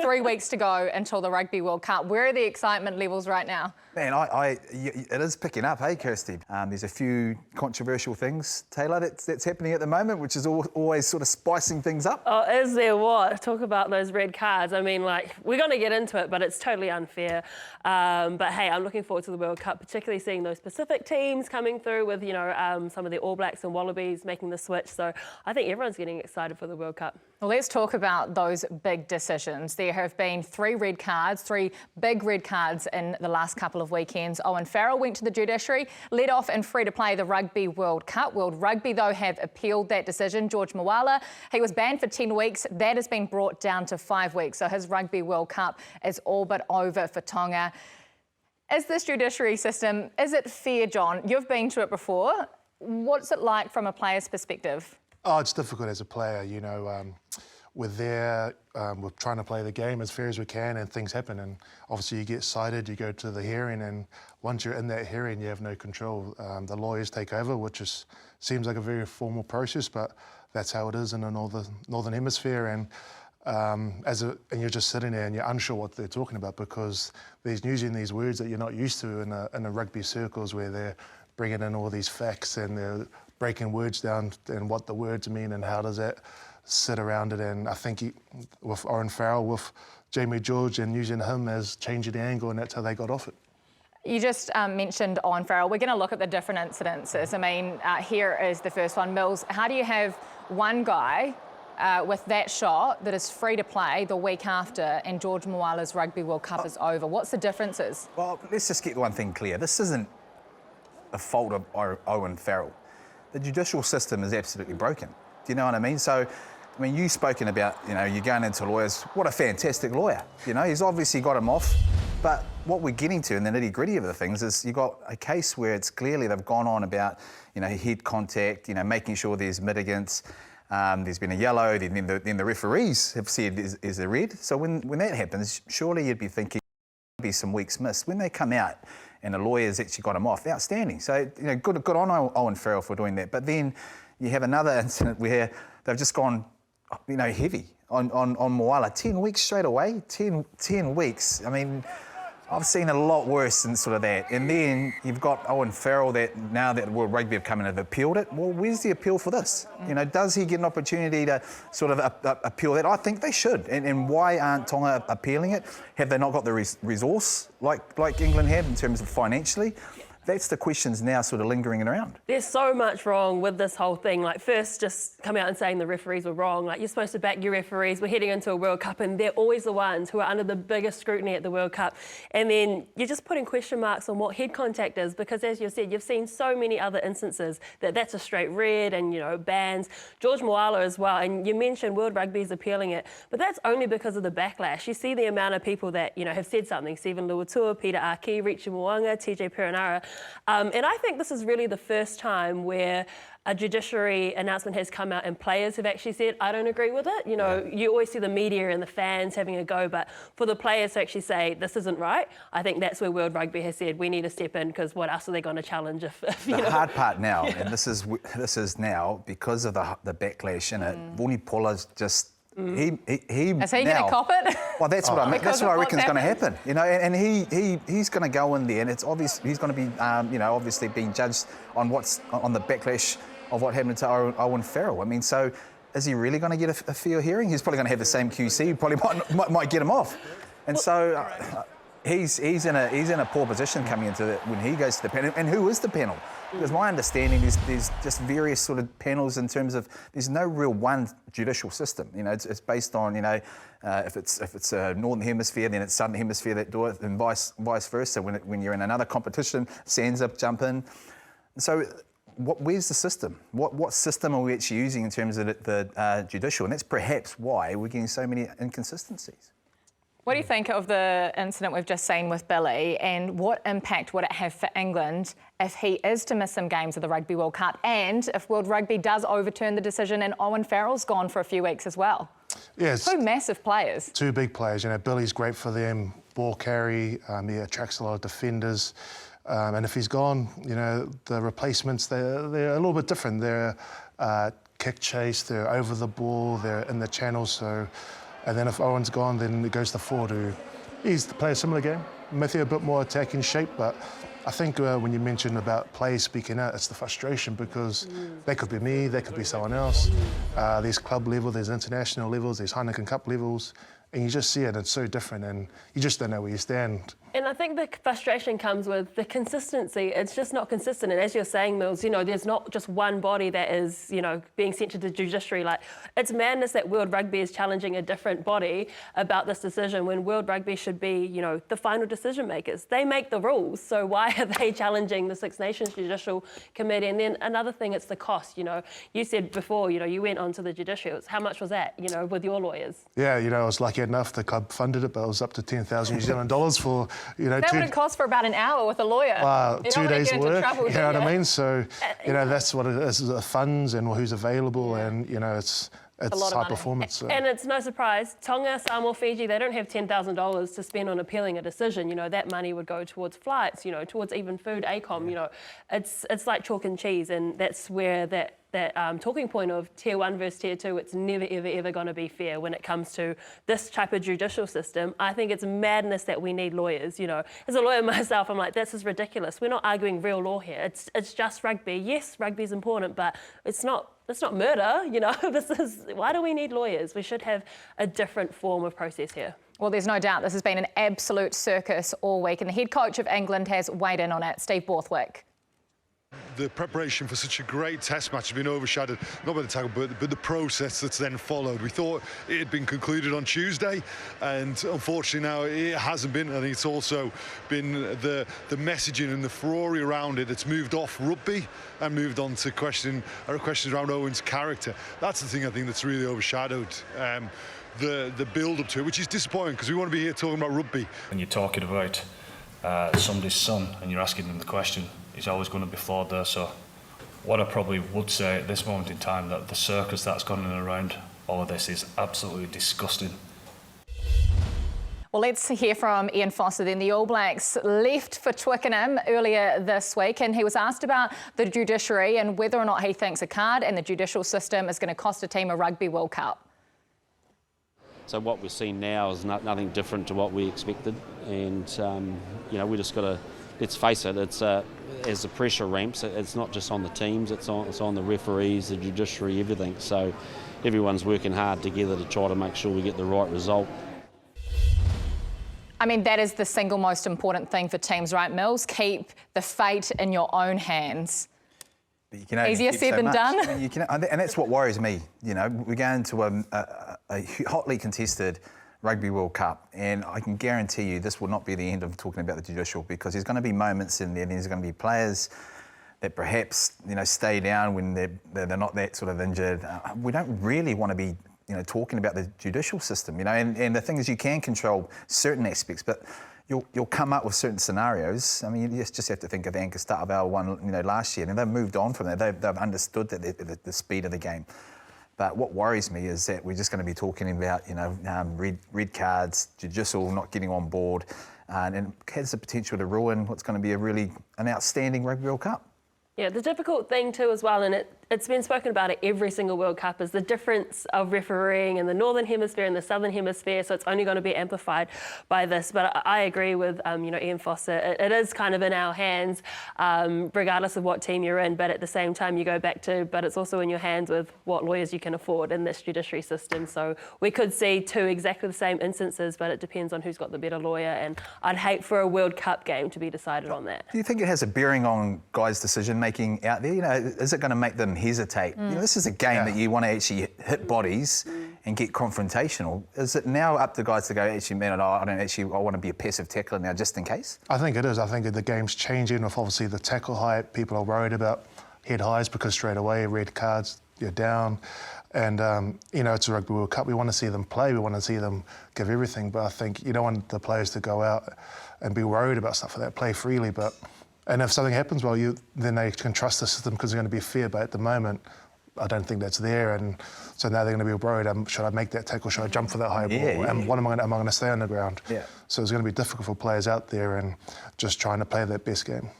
3 weeks to go until the Rugby World Cup. Where are the excitement levels right now? Man, it is picking up, hey, Kirsty? There's a few controversial things, Taylor, that's happening at the moment, which is always sort of spicing things up. Oh, is there what? Talk about those red cards. I mean, like, we're going to get into it, but it's totally unfair. But hey, I'm looking forward to the World Cup, particularly seeing those Pacific teams coming through with, you know, some of the All Blacks and Wallabies making the switch. So I think everyone's getting excited for the World Cup. Well, let's talk about those big decisions. There have been 3 red cards, 3 big red cards in the last couple of weekends. Owen Farrell went to the Judiciary, led off and free to play the Rugby World Cup. World Rugby, though, have appealed that decision. George Moala, he was banned for 10 weeks. That has been brought down to 5 weeks. So his Rugby World Cup is all but over for Tonga. Is this judiciary system, is it fair, John? You've been to it before. What's it like from a player's perspective? Oh, it's difficult as a player, you know. We're there, we're trying to play the game as fair as we can, and things happen. And obviously you get cited, you go to the hearing, and once you're in that hearing, you have no control. The lawyers take over, which seems like a very formal process, but that's how it is in the northern hemisphere. And and you're just sitting there and you're unsure what they're talking about, because they're using these words that you're not used to in the rugby circles, where they're bringing in all these facts and they're breaking words down and what the words mean and how does that sit around it. And I think with Owen Farrell, with Jamie George, and using him as changing the angle, and that's how they got off it. You just mentioned Owen Farrell. We're going to look at the different incidences. I mean, here is the first one. Mills, how do you have one guy with that shot that is free to play the week after, and George Moala's Rugby World Cup is over? What's the differences? Well, let's just get one thing clear. This isn't the fault of Owen Farrell. The judicial system is absolutely broken. Do you know what I mean? So, I mean, you've spoken about, you know, you're going into lawyers. What a fantastic lawyer. You know, he's obviously got him off. But what we're getting to in the nitty-gritty of the things is you've got a case where it's clearly they've gone on about, you know, head contact, you know, making sure there's mitigants. There's been a yellow, then the referees have said is a red. So when that happens, surely you'd be thinking there'll be some weeks missed. When they come out and the lawyers actually got him off, outstanding. So, you know, good on Owen Farrell for doing that. But then you have another incident where they've just gone, you know, heavy on Moala. 10 weeks straight away, 10 weeks. I mean, I've seen a lot worse than sort of that. And then you've got Owen Farrell that now that World Rugby have come in and have appealed it. Well, where's the appeal for this? You know, does he get an opportunity to sort of appeal that? I think they should. And why aren't Tonga appealing it? Have they not got the resource like England have in terms of financially? That's the questions now sort of lingering around. There's so much wrong with this whole thing. Like, first, just come out and saying the referees were wrong. Like, you're supposed to back your referees. We're heading into a World Cup, and they're always the ones who are under the biggest scrutiny at the World Cup. And then you're just putting question marks on what head contact is, because, as you said, you've seen so many other instances that's a straight red, and, you know, bans. George Moala as well. And you mentioned World Rugby is appealing it, but that's only because of the backlash. You see the amount of people that, you know, have said something. Stephen Luatua, Peter Aki, Richa Moanga, TJ Perenara. And I think this is really the first time where a judiciary announcement has come out and players have actually said, I don't agree with it. You know, you always see the media and the fans having a go, but for the players to actually say, this isn't right, I think that's where World Rugby has said, we need to step in, because what else are they going to challenge if you know? The hard part now, and this is now, because of the backlash in it, Vunipola just... Is he going to cop it? Well, that's what I mean. That's what I reckon is going to happen. You know, and he's going to go in there, and it's obvious he's going to be, you know, obviously being judged on on the backlash of what happened to Owen Farrell. I mean, so is he really going to get a fair hearing? He's probably going to have the same QC. He probably might get him off, and so he's in a poor position coming into it when he goes to the panel. And who is the panel? Because my understanding is there's just various sort of panels in terms of there's no real one judicial system. You know, it's based on, you know, if it's a northern hemisphere, then it's southern hemisphere that do it, and vice versa. When you're in another competition, SANZA jump in. So where's the system? What system are we actually using in terms of the judicial? And that's perhaps why we're getting so many inconsistencies. What do you think of the incident we've just seen with Billy, and what impact would it have for England if he is to miss some games of the Rugby World Cup, and if World Rugby does overturn the decision and Owen Farrell's gone for a few weeks as well? Yes. 2 massive players. 2 big players. You know, Billy's great for them, ball carry, he attracts a lot of defenders. And if he's gone, you know, the replacements, they're a little bit different. They're kick chase, they're over the ball, they're in the channel, so... And then if Owen's gone, then it goes to Ford, who he's to play a similar game. Matthew a bit more attacking shape, but I think when you mentioned about players speaking out, it's the frustration because that could be me, that could be someone else. There's club level, there's international levels, there's Heineken Cup levels, and you just see it, it's so different, and you just don't know where you stand. And I think the frustration comes with the consistency. It's just not consistent. And as you're saying, Mills, you know, there's not just one body that is, you know, being sent to the judiciary. Like, it's madness that World Rugby is challenging a different body about this decision when World Rugby should be, you know, the final decision makers. They make the rules. So why are they challenging the Six Nations Judicial Committee? And then another thing, it's the cost. You know, you said before, you know, you went onto the judiciary. How much was that, you know, with your lawyers? Yeah, you know, I was lucky enough, the club funded it, but it was up to 10,000 New Zealand dollars for, you know, that would have cost for about an hour with a lawyer. 2 days work, trouble, you know what I mean? So, you know, that's what it is, the funds and who's available, and, you know, it's high performance. So. And it's no surprise, Tonga, Samoa, Fiji, they don't have $10,000 to spend on appealing a decision. You know, that money would go towards flights, you know, towards even food, ACOM, you know. It's like chalk and cheese, and that's where that talking point of Tier 1 versus Tier 2, it's never, ever, ever going to be fair when it comes to this type of judicial system. I think it's madness that we need lawyers, you know. As a lawyer myself, I'm like, this is ridiculous. We're not arguing real law here. It's just rugby. Yes, rugby is important, but it's not murder, you know. Why do we need lawyers? We should have a different form of process here. Well, there's no doubt this has been an absolute circus all week, and the head coach of England has weighed in on it, Steve Borthwick. The preparation for such a great test match has been overshadowed, not by the tackle, but the process that's then followed. We thought it had been concluded on Tuesday, and unfortunately now it hasn't been. I think it's also been the messaging and the furore around it that's moved off rugby and moved on to questions around Owen's character. That's the thing I think that's really overshadowed the build-up to it, which is disappointing because we want to be here talking about rugby. When you're talking about somebody's son and you're asking them the question, he's always going to be flawed there. So what I probably would say at this moment in time, that the circus that's gone in and around all of this is absolutely disgusting. Well, let's hear from Ian Foster then. The All Blacks left for Twickenham earlier this week, and he was asked about the judiciary and whether or not he thinks a card and the judicial system is going to cost a team a Rugby World Cup. So what we're seeing now is nothing different to what we expected, and you know, we just got to, let's face it, it's as the pressure ramps, it's not just on the teams, it's on the referees, the judiciary, everything. So everyone's working hard together to try to make sure we get the right result. I mean, that is the single most important thing for teams, right, Mills? Keep the fate in your own hands. You can only easier keep said so than much. done. I mean, and that's what worries me. You know, we're going to a hotly contested Rugby World Cup, and I can guarantee you this will not be the end of talking about the judicial, because there's going to be moments in there, and there's going to be players that perhaps, you know, stay down when they're not that sort of injured. We don't really want to be, you know, talking about the judicial system, you know, and the thing is, you can control certain aspects, but you'll come up with certain scenarios. I mean, you just have to think of Anchor Starvale won, you know, last year, and they've moved on from that. They've understood that the speed of the game. But what worries me is that we're just going to be talking about, you know, red cards, judicial not getting on board, and it has the potential to ruin what's going to be an outstanding Rugby World Cup. Yeah, the difficult thing too as well, and it's been spoken about at every single World Cup, is the difference of refereeing in the Northern Hemisphere and the Southern Hemisphere, so it's only going to be amplified by this. But I agree with you know, Ian Foster, it is kind of in our hands, regardless of what team you're in, but at the same time you go back to, but it's also in your hands with what lawyers you can afford in this judiciary system. So we could see two exactly the same instances, but it depends on who's got the better lawyer, and I'd hate for a World Cup game to be decided on that. Do you think it has a bearing on guys' decision-making out there? You know, is it going to make them hesitate? You know, this is a game that you want to actually hit bodies and get confrontational. Is it now up to guys to go, actually, man, I want to be a passive tackler now just in case? I think it is. I think the game's changing with obviously the tackle height. People are worried about head highs because straight away, red cards, you're down. And, you know, it's a Rugby World Cup. We want to see them play. We want to see them give everything. But I think you don't want the players to go out and be worried about stuff like that, play freely. And if something happens, well, then they can trust the system because they're going to be fair. But at the moment, I don't think that's there, and so now they're going to be worried. Should I make that tackle? Should I jump for that high ball? And what am I going to stay on the ground? So it's going to be difficult for players out there and just trying to play that best game.